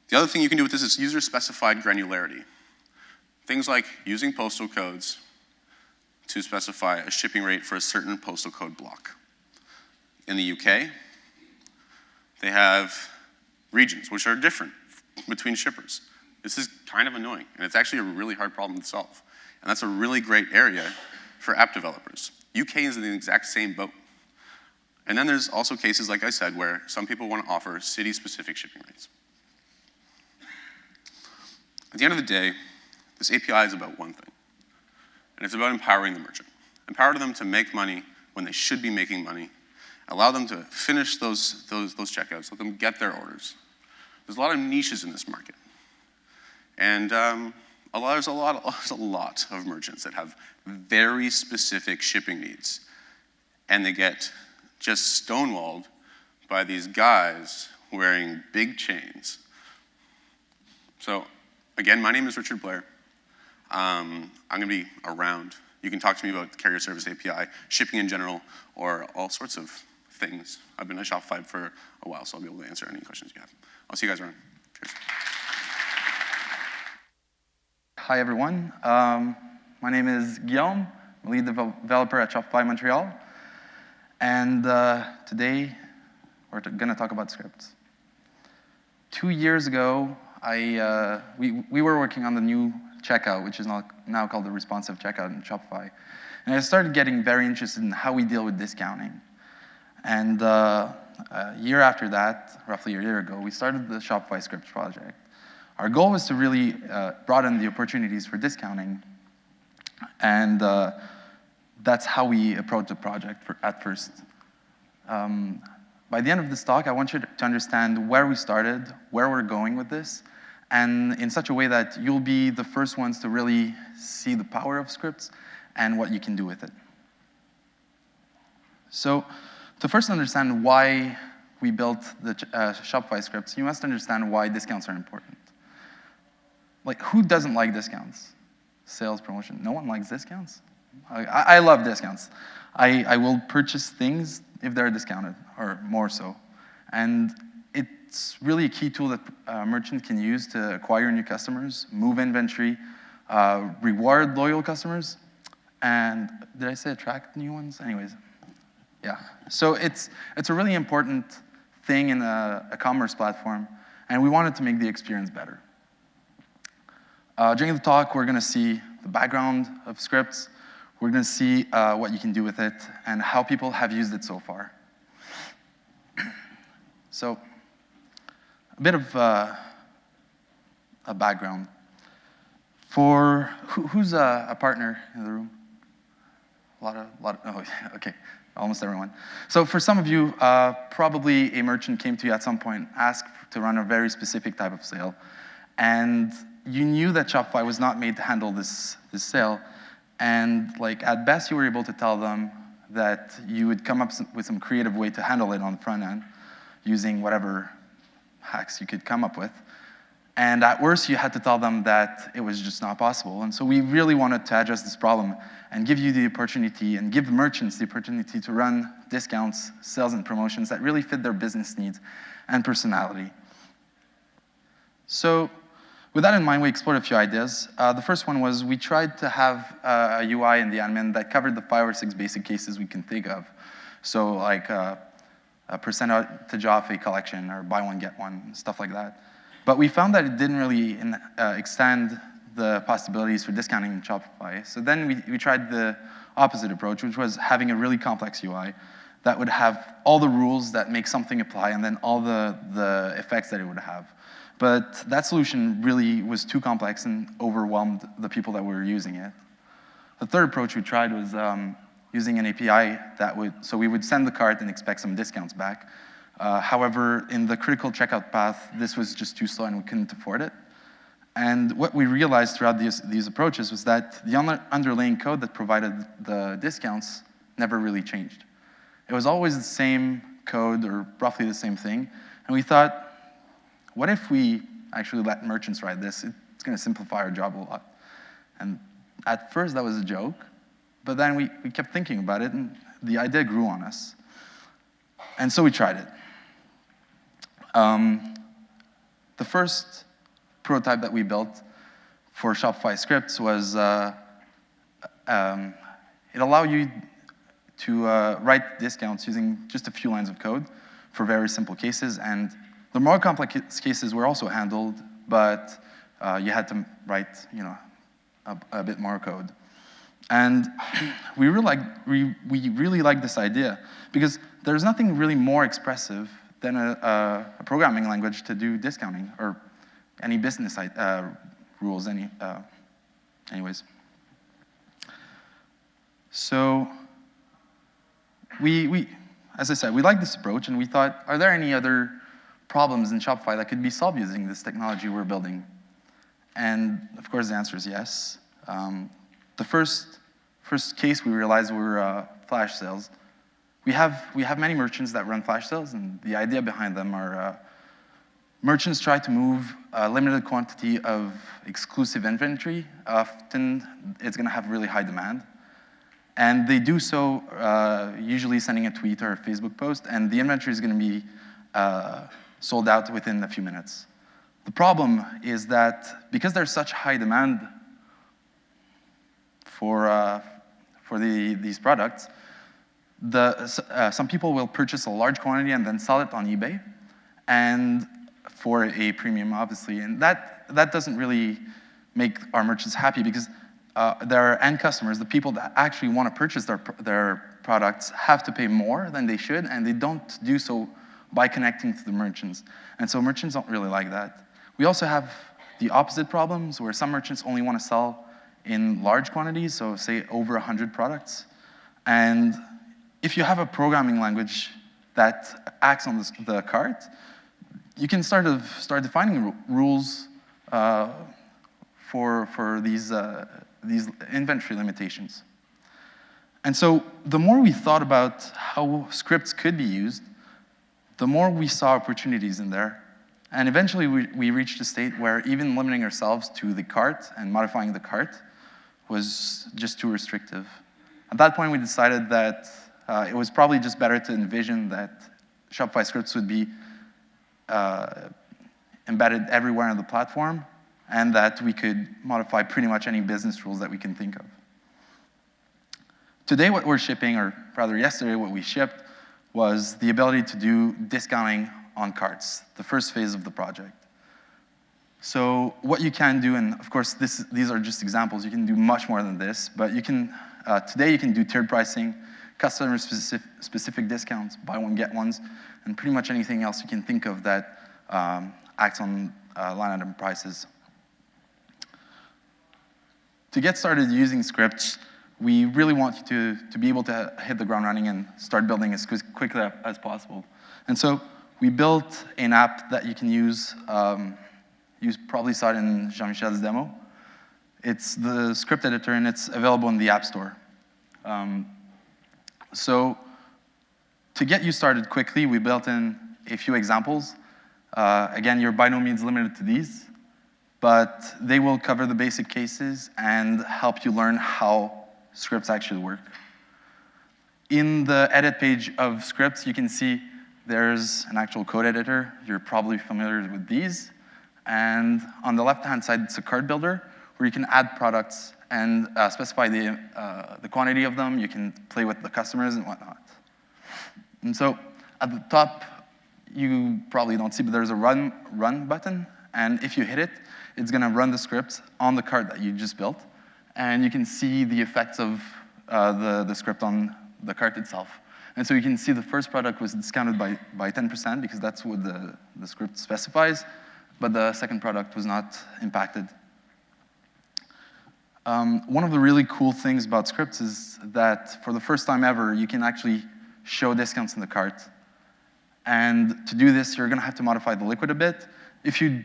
The other thing you can do with this is user-specified granularity. Things like using postal codes to specify a shipping rate for a certain postal code block. In the UK, they have regions which are different between shippers. This is kind of annoying, and it's actually a really hard problem to solve. And that's a really great area for app developers. UK is in the exact same boat. And then there's also cases, like I said, where some people want to offer city-specific shipping rates. At the end of the day, this API is about one thing, and it's about empowering the merchant. Empower them to make money when they should be making money. Allow them to finish those checkouts. Let them get their orders. There's a lot of niches in this market. And there's a lot of merchants that have very specific shipping needs. And they get just stonewalled by these guys wearing big chains. So again, my name is Richard Blair. I'm going to be around. You can talk to me about the carrier service API, shipping in general, or all sorts of things. I've been at Shopify for a while, so I'll be able to answer any questions you have. I'll see you guys around. Cheers.
Hi, everyone. My name is Guillaume. I'm lead developer at Shopify Montreal. And today, we're going to talk about scripts. 2 years ago, we were working on the new checkout, which is now called the responsive checkout in Shopify. And I started getting very interested in how we deal with discounting. And a year after that, roughly a year ago, we started the Shopify Scripts project. Our goal was to really broaden the opportunities for discounting. And that's how we approached the project at first. By the end of this talk, I want you to understand where we started, where we're going with this, and in such a way that you'll be the first ones to really see the power of scripts and what you can do with it. So to first understand why we built the Shopify scripts, you must understand why discounts are important. Like, who doesn't like discounts? Sales, promotion, no one likes discounts? I love discounts. I will purchase things if they're discounted, or more so. And it's really a key tool that a merchant can use to acquire new customers, move inventory, reward loyal customers, and did I say attract new ones? Anyways, yeah. So it's a really important thing in a commerce platform, and we wanted to make the experience better. During the talk, we're going to see the background of scripts. We're going to see what you can do with it and how people have used it so far. So, a bit of a background. For who's a partner in the room? Oh, okay, almost everyone. So for some of you, probably a merchant came to you at some point, asked to run a very specific type of sale, and you knew that Shopify was not made to handle this sale, and like at best you were able to tell them that you would come up with some creative way to handle it on the front end using whatever hacks you could come up with. And at worst, you had to tell them that it was just not possible. And so we really wanted to address this problem and give you the opportunity and give merchants the opportunity to run discounts, sales, and promotions that really fit their business needs and personality. So with that in mind, we explored a few ideas. The first one was we tried to have a UI in the admin that covered the 5 or 6 basic cases we can think of. So like a percentage off a collection or buy one, get one, stuff like that. But we found that it didn't really extend the possibilities for discounting in Shopify. So then we tried the opposite approach, which was having a really complex UI that would have all the rules that make something apply and then all the effects that it would have. But that solution really was too complex and overwhelmed the people that were using it. The third approach we tried was using an API so we would send the cart and expect some discounts back. However, in the critical checkout path, this was just too slow and we couldn't afford it. And what we realized throughout these approaches was that the underlying code that provided the discounts never really changed. It was always the same code or roughly the same thing. And we thought, what if we actually let merchants write this? It's going to simplify our job a lot. And at first, that was a joke. But then we kept thinking about it, and the idea grew on us. And so we tried it. The first prototype that we built for Shopify scripts was it allowed you to write discounts using just a few lines of code for very simple cases. And the more complex cases were also handled, but you had to write a bit more code. And we really liked this idea because there's nothing really more expressive than a programming language to do discounting or any business rules, anyways. So as I said, we liked this approach and we thought, are there any other problems in Shopify that could be solved using this technology we're building? And of course, the answer is yes. The first case we realized were flash sales. We have many merchants that run flash sales, and the idea behind them are merchants try to move a limited quantity of exclusive inventory. Often, it's going to have really high demand. And they do so usually sending a tweet or a Facebook post, and the inventory is going to be sold out within a few minutes. The problem is that because there's such high demand for these products, some people will purchase a large quantity and then sell it on eBay, and for a premium, obviously. And that doesn't really make our merchants happy because their end customers, the people that actually want to purchase their products, have to pay more than they should, and they don't do so by connecting to the merchants. And so merchants don't really like that. We also have the opposite problems where some merchants only want to sell in large quantities, so say over 100 products. And if you have a programming language that acts on the cart, you can start defining rules for these inventory limitations. And so the more we thought about how scripts could be used, the more we saw opportunities in there. And eventually we reached a state where even limiting ourselves to the cart and modifying the cart was just too restrictive. At that point, we decided that it was probably just better to envision that Shopify scripts would be embedded everywhere on the platform, and that we could modify pretty much any business rules that we can think of. Today, what we're shipping, or rather yesterday, what we shipped, was the ability to do discounting on carts, the first phase of the project. So what you can do, and of course, these are just examples, you can do much more than this, but you can, today you can do tiered pricing, customer-specific discounts, buy one, get ones, and pretty much anything else you can think of that acts on line item prices. To get started using scripts, we really want you to be able to hit the ground running and start building as quickly as possible. And so we built an app that you can use. You probably saw it in Jean-Michel's demo. It's the script editor, and it's available in the App Store. So to get you started quickly, we built in a few examples. Again, you're by no means limited to these, but they will cover the basic cases and help you learn how scripts actually work. In the edit page of scripts, you can see there's an actual code editor. You're probably familiar with these. And on the left-hand side, it's a cart builder where you can add products and specify the quantity of them. You can play with the customers and whatnot. And so at the top, you probably don't see, but there's a run button. And if you hit it, it's going to run the script on the cart that you just built. And you can see the effects of the script on the cart itself. And so you can see the first product was discounted by 10% because that's what the script specifies, but the second product was not impacted. One of the really cool things about scripts is that for the first time ever, you can actually show discounts in the cart. And to do this, you're going to have to modify the liquid a bit. If you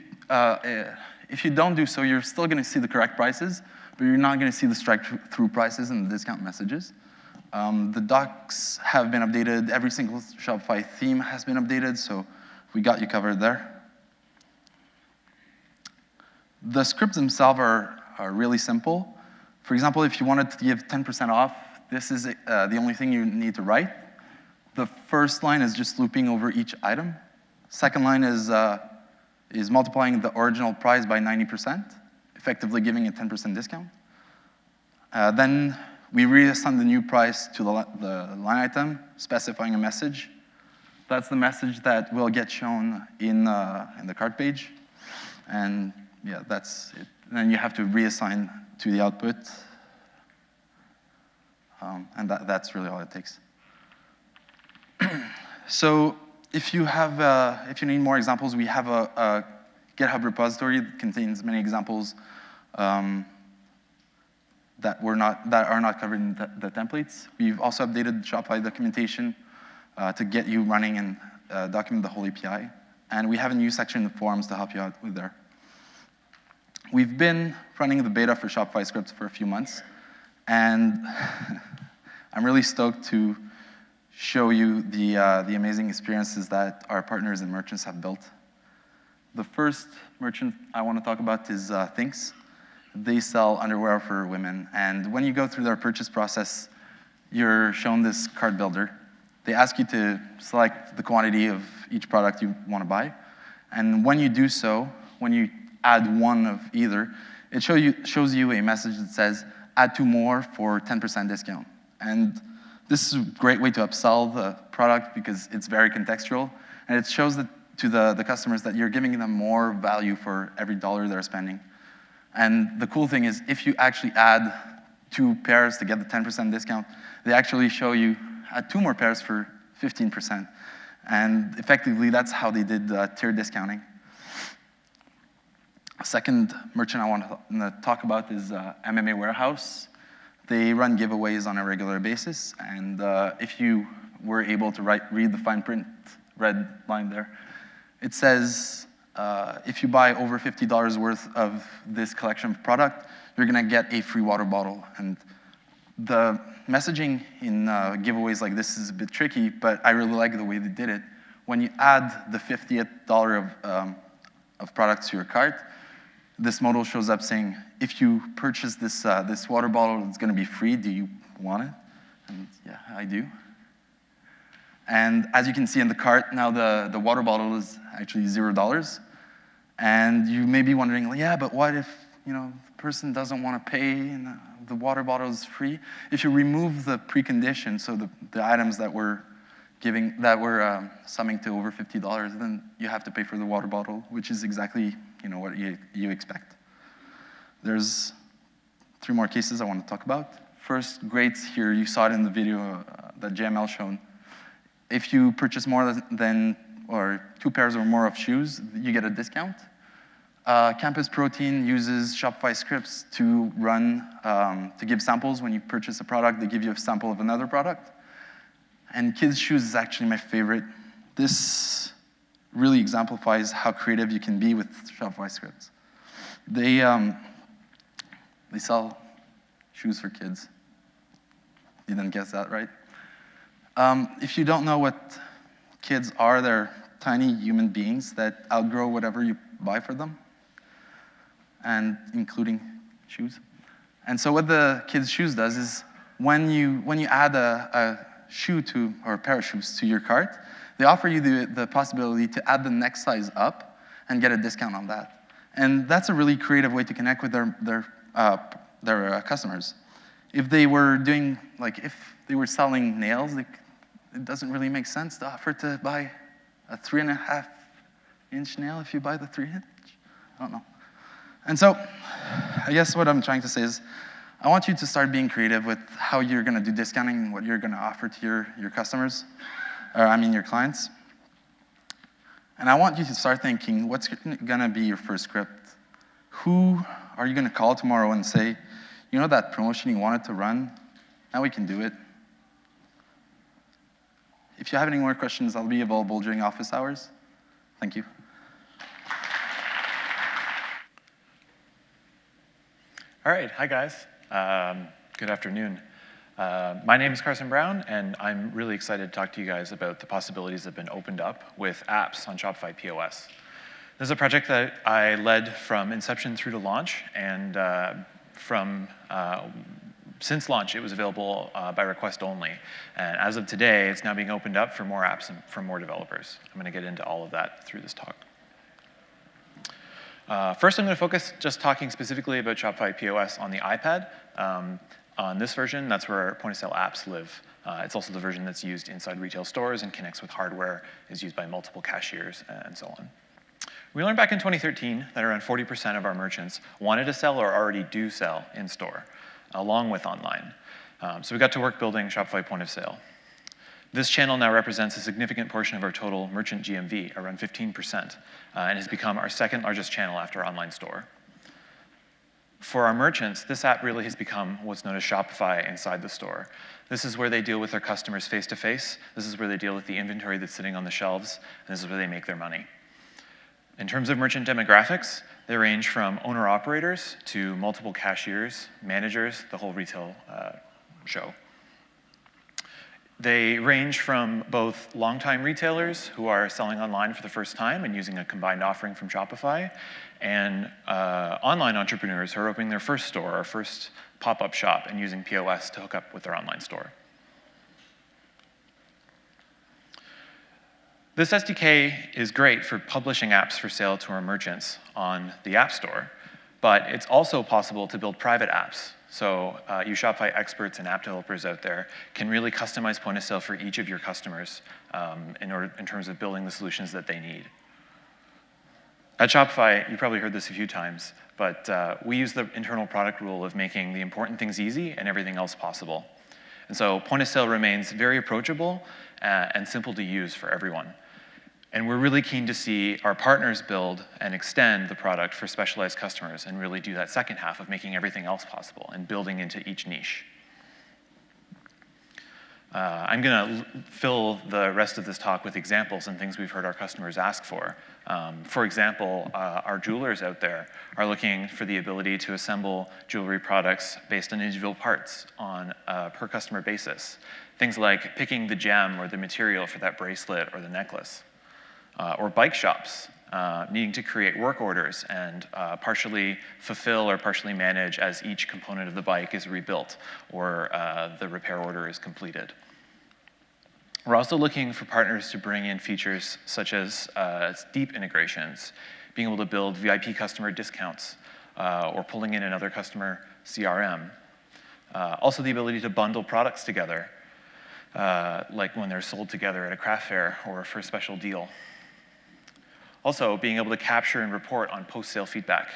don't do so, you're still going to see the correct prices, but you're not going to see the strike-through prices and the discount messages. The docs have been updated. Every single Shopify theme has been updated, so we got you covered there. The scripts themselves are really simple. For example, if you wanted to give 10% off, this is the only thing you need to write. The first line is just looping over each item. Second line is multiplying the original price by 90%, effectively giving a 10% discount. Then we reassign the new price to the line item, specifying a message. That's the message that will get shown in the cart page. And yeah, that's it. And then you have to reassign to the output. And that's really all it takes. So if you need more examples, we have a Github repository that contains many examples that are not covered in the templates. We've also updated Shopify documentation to get you running and document the whole API. And we have a new section in the forums to help you out with there. We've been running the beta for Shopify scripts for a few months, and I'm really stoked to show you the amazing experiences that our partners and merchants have built. The first merchant I want to talk about is Thinks. They sell underwear for women, and when you go through their purchase process, you're shown this cart builder. They ask you to select the quantity of each product you want to buy, and when you do so, when you add one of either, it shows you a message that says, add 2 more for 10% discount. And this is a great way to upsell the product because it's very contextual, and it shows to the customers that you're giving them more value for every dollar they're spending. And the cool thing is, if you actually add 2 pairs to get the 10% discount, they actually show you add 2 more pairs for 15%. And effectively, that's how they did tier discounting. A second merchant I want to talk about is MMA Warehouse. They run giveaways on a regular basis, and if you were able to read the fine print red line there, it says if you buy over $50 worth of this collection of product, you're going to get a free water bottle. And the messaging in giveaways like this is a bit tricky, but I really like the way they did it. When you add the $50th of products to your cart, this modal shows up saying, if you purchase this water bottle, it's going to be free. Do you want it? And yeah, I do. And as you can see in the cart, now the water bottle is actually $0. And you may be wondering, yeah, but what if the person doesn't want to pay and the water bottle is free? If you remove the precondition, so the items that we're summing to over $50, then you have to pay for the water bottle, which is exactly what you expect. There's 3 more cases I want to talk about. First, grades here. You saw it in the video that JML shown. If you purchase more than or 2 pairs or more of shoes, you get a discount. Campus Protein uses Shopify scripts to give samples. When you purchase a product, they give you a sample of another product. And kids' shoes is actually my favorite. This really exemplifies how creative you can be with Shopify scripts. They sell shoes for kids. You didn't guess that, right? If you don't know what kids are, they're tiny human beings that outgrow whatever you buy for them, and including shoes. And so what the kids' shoes does is when you add a shoe or a pair of shoes to your cart, they offer you the possibility to add the next size up and get a discount on that. And that's a really creative way to connect with their customers. If they were doing, if they were selling nails, it doesn't really make sense to offer to buy a 3.5-inch nail if you buy the 3-inch. I don't know. And so, I guess what I'm trying to say is, I want you to start being creative with how you're going to do discounting and what you're going to offer to your customers, your clients. And I want you to start thinking, what's going to be your first script? Who are you going to call tomorrow and say, you know that promotion you wanted to run? Now we can do it. If you have any more questions, I'll be available during office hours. Thank you.
All right, hi guys. Good afternoon. My name is Carson Brown, and I'm really excited to talk to you guys about the possibilities that have been opened up with apps on Shopify POS. This is a project that I led from inception through to launch, and since launch, it was available by request only. And as of today, it's now being opened up for more apps and for more developers. I'm going to get into all of that through this talk. First, I'm going to focus just talking specifically about Shopify POS on the iPad. On this version, that's where our point-of-sale apps live. It's also the version that's used inside retail stores and connects with hardware, is used by multiple cashiers, and so on. We learned back in 2013 that around 40% of our merchants wanted to sell or already do sell in store, along with online. So we got to work building Shopify Point of Sale. This channel now represents a significant portion of our total merchant GMV, around 15%, and has become our second largest channel after online store. For our merchants, this app really has become what's known as Shopify inside the store. This is where they deal with their customers face-to-face. This is where they deal with the inventory that's sitting on the shelves, and this is where they make their money. In terms of merchant demographics, they range from owner-operators to multiple cashiers, managers, the whole retail show. They range from both longtime retailers who are selling online for the first time and using a combined offering from Shopify, and online entrepreneurs who are opening their first store or first pop-up shop and using POS to hook up with their online store. This SDK is great for publishing apps for sale to our merchants on the App Store, but it's also possible to build private apps. So you Shopify experts and app developers out there can really customize point of sale for each of your customers in terms of building the solutions that they need. At Shopify, you probably heard this a few times, but we use the internal product rule of making the important things easy and everything else possible. And so point of sale remains very approachable and simple to use for everyone. And we're really keen to see our partners build and extend the product for specialized customers and really do that second half of making everything else possible and building into each niche. I'm going to fill the rest of this talk with examples and things we've heard our customers ask for. For example, our jewelers out there are looking for the ability to assemble jewelry products based on individual parts on a per customer basis. Things like picking the gem or the material for that bracelet or the necklace. Or bike shops needing to create work orders and partially fulfill or partially manage as each component of the bike is rebuilt or the repair order is completed. We're also looking for partners to bring in features such as deep integrations, being able to build VIP customer discounts, or pulling in another customer CRM. Also the ability to bundle products together, like when they're sold together at a craft fair or for a special deal. Also, being able to capture and report on post-sale feedback.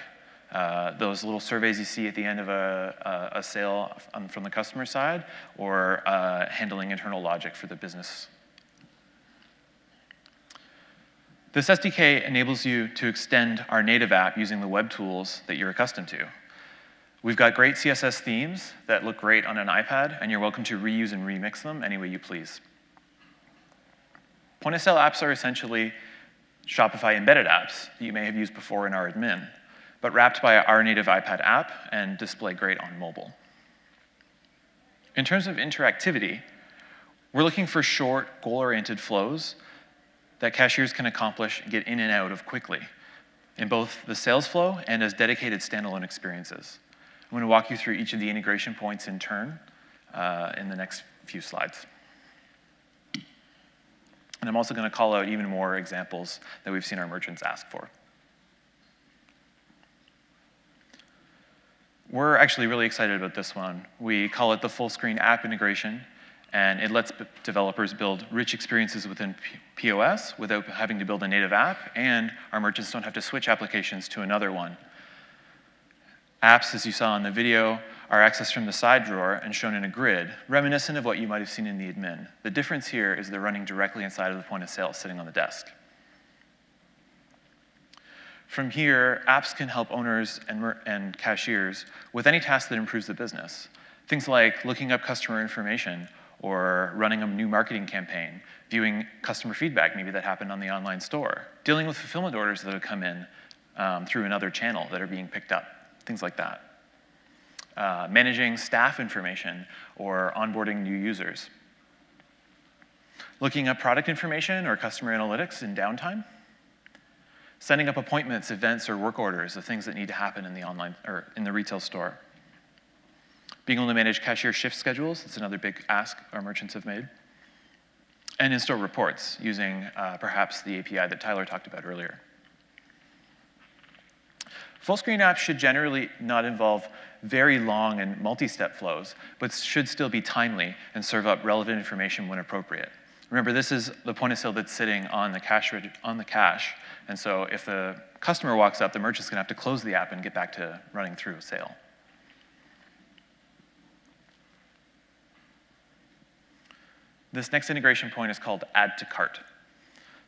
Those little surveys you see at the end of a sale from the customer side, or handling internal logic for the business. This SDK enables you to extend our native app using the web tools that you're accustomed to. We've got great CSS themes that look great on an iPad, and you're welcome to reuse and remix them any way you please. Point-of-sale apps are essentially Shopify embedded apps that you may have used before in our admin, but wrapped by our native iPad app and display great on mobile. In terms of interactivity, we're looking for short, goal-oriented flows that cashiers can accomplish and get in and out of quickly, in both the sales flow and as dedicated standalone experiences. I'm going to walk you through each of the integration points in turn in the next few slides. And I'm also going to call out even more examples that we've seen our merchants ask for. We're actually really excited about this one. We call it the full screen app integration, and it lets developers build rich experiences within POS without having to build a native app, and our merchants don't have to switch applications to another one. Apps, as you saw in the video, are accessed from the side drawer and shown in a grid, reminiscent of what you might have seen in the admin. The difference here is they're running directly inside of the point of sale sitting on the desk. From here, apps can help owners and cashiers with any task that improves the business. Things like looking up customer information or running a new marketing campaign, viewing customer feedback, maybe that happened on the online store, dealing with fulfillment orders that have come in through another channel that are being picked up, things like that. Managing staff information or onboarding new users. Looking up product information or customer analytics in downtime. Setting up appointments, events, or work orders, the things that need to happen in the online or in the retail store. Being able to manage cashier shift schedules, that's another big ask our merchants have made. And in-store reports using perhaps the API that Tyler talked about earlier. Full screen apps should generally not involve very long and multi-step flows, but should still be timely and serve up relevant information when appropriate. Remember, this is the point of sale that's sitting on the cash, and so if the customer walks up, the merchant's gonna have to close the app and get back to running through a sale. This next integration point is called Add to Cart.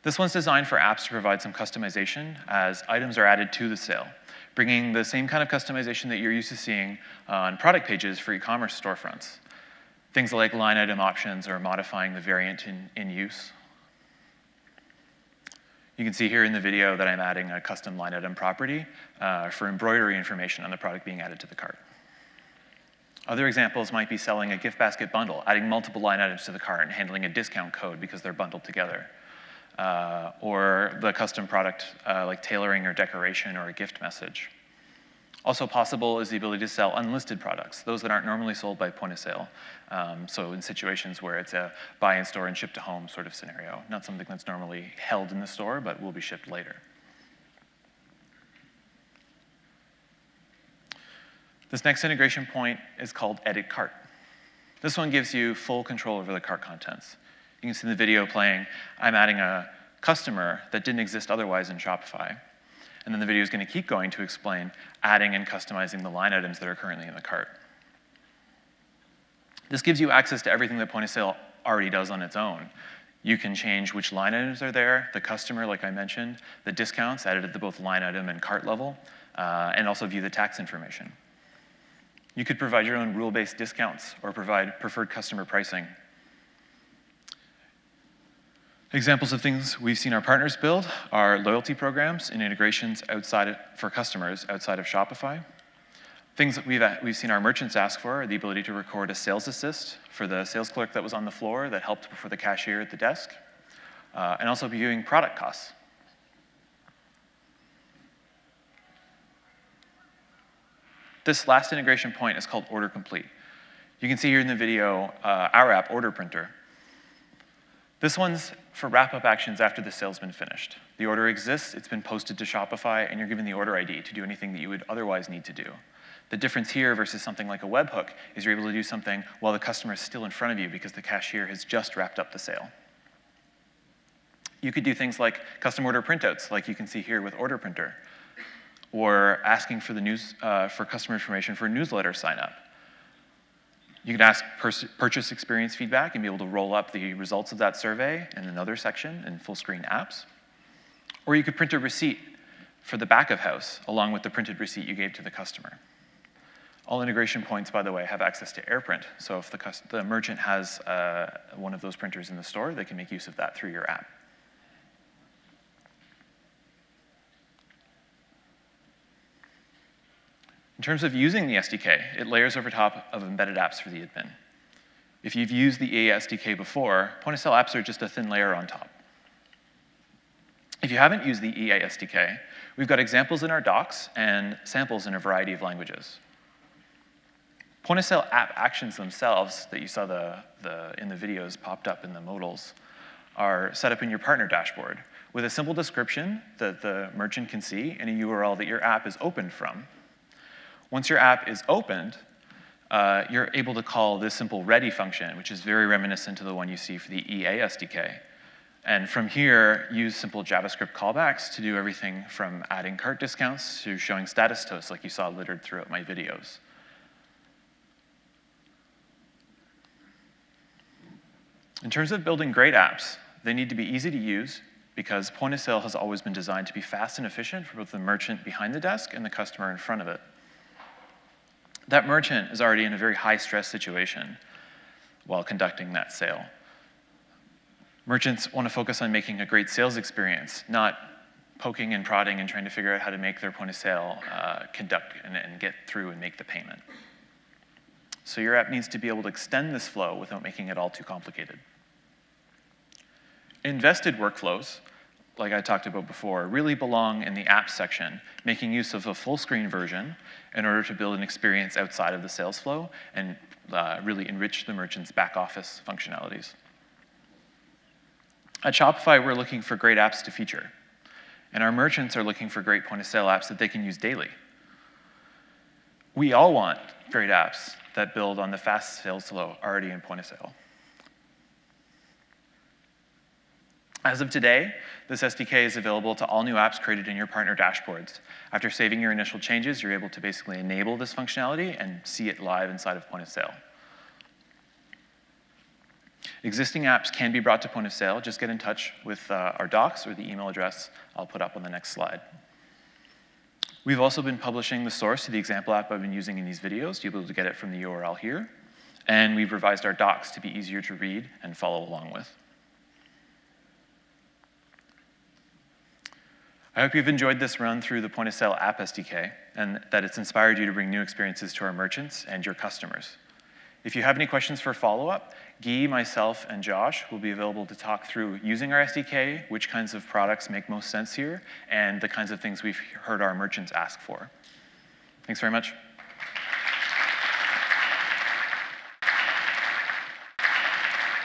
This one's designed for apps to provide some customization as items are added to the sale, bringing the same kind of customization that you're used to seeing on product pages for e-commerce storefronts. Things like line item options or modifying the variant in use. You can see here in the video that I'm adding a custom line item property for embroidery information on the product being added to the cart. Other examples might be selling a gift basket bundle, adding multiple line items to the cart and handling a discount code because they're bundled together. Or the custom product like tailoring or decoration or a gift message. Also possible is the ability to sell unlisted products, those that aren't normally sold by point of sale. So in situations where it's a buy in store and ship to home sort of scenario, not something that's normally held in the store, but will be shipped later. This next integration point is called Edit Cart. This one gives you full control over the cart contents. You can see in the video playing, I'm adding a customer that didn't exist otherwise in Shopify. And then the video is going to keep going to explain adding and customizing the line items that are currently in the cart. This gives you access to everything that point of sale already does on its own. You can change which line items are there, the customer, like I mentioned, the discounts added at the both line item and cart level, and also view the tax information. You could provide your own rule-based discounts or provide preferred customer pricing. Examples of things we've seen our partners build are loyalty programs and integrations for customers outside of Shopify. Things that we've seen our merchants ask for are the ability to record a sales assist for the sales clerk that was on the floor that helped before the cashier at the desk, and also viewing product costs. This last integration point is called Order Complete. You can see here in the video our app, Order Printer. This one's for Wrapup Actions after the sale's been finished. The order exists, it's been posted to Shopify, and you're given the order ID to do anything that you would otherwise need to do. The difference here versus something like a webhook is you're able to do something while the customer is still in front of you because the cashier has just wrapped up the sale. You could do things like custom order printouts, like you can see here with Order Printer, or asking for for customer information for a newsletter sign up. You could ask purchase experience feedback and be able to roll up the results of that survey in another section in full screen apps. Or you could print a receipt for the back of house along with the printed receipt you gave to the customer. All integration points, by the way, have access to AirPrint. So if the merchant has one of those printers in the store, they can make use of that through your app. In terms of using the SDK, it layers over top of embedded apps for the admin. If you've used the EA SDK before, point-of-sale apps are just a thin layer on top. If you haven't used the EA SDK, we've got examples in our docs and samples in a variety of languages. Point-of-sale app actions themselves that you saw in the videos popped up in the modals are set up in your partner dashboard with a simple description that the merchant can see and a URL that your app is opened from. Once your app is opened, you're able to call this simple ready function, which is very reminiscent to the one you see for the EA SDK. And from here, use simple JavaScript callbacks to do everything from adding cart discounts to showing status toasts like you saw littered throughout my videos. In terms of building great apps, they need to be easy to use because point of sale has always been designed to be fast and efficient for both the merchant behind the desk and the customer in front of it. That merchant is already in a very high-stress situation while conducting that sale. Merchants want to focus on making a great sales experience, not poking and prodding and trying to figure out how to make their point of sale conduct and get through and make the payment. So your app needs to be able to extend this flow without making it all too complicated. Invested workflows, like I talked about before, really belong in the apps section, making use of a full-screen version in order to build an experience outside of the sales flow and really enrich the merchant's back-office functionalities. At Shopify, we're looking for great apps to feature, and our merchants are looking for great point-of-sale apps that they can use daily. We all want great apps that build on the fast sales flow already in point-of-sale. As of today, this SDK is available to all new apps created in your partner dashboards. After saving your initial changes, you're able to basically enable this functionality and see it live inside of point-of-sale. Existing apps can be brought to point of sale. Just get in touch with our docs or the email address I'll put up on the next slide. We've also been publishing the source to the example app I've been using in these videos. You'll be able to get it from the URL here. And we've revised our docs to be easier to read and follow along with. I hope you've enjoyed this run through the Point of Sale App SDK and that it's inspired you to bring new experiences to our merchants and your customers. If you have any questions for follow-up, Guy, myself, and Josh will be available to talk through using our SDK, which kinds of products make most sense here, and the kinds of things we've heard our merchants ask for. Thanks very much.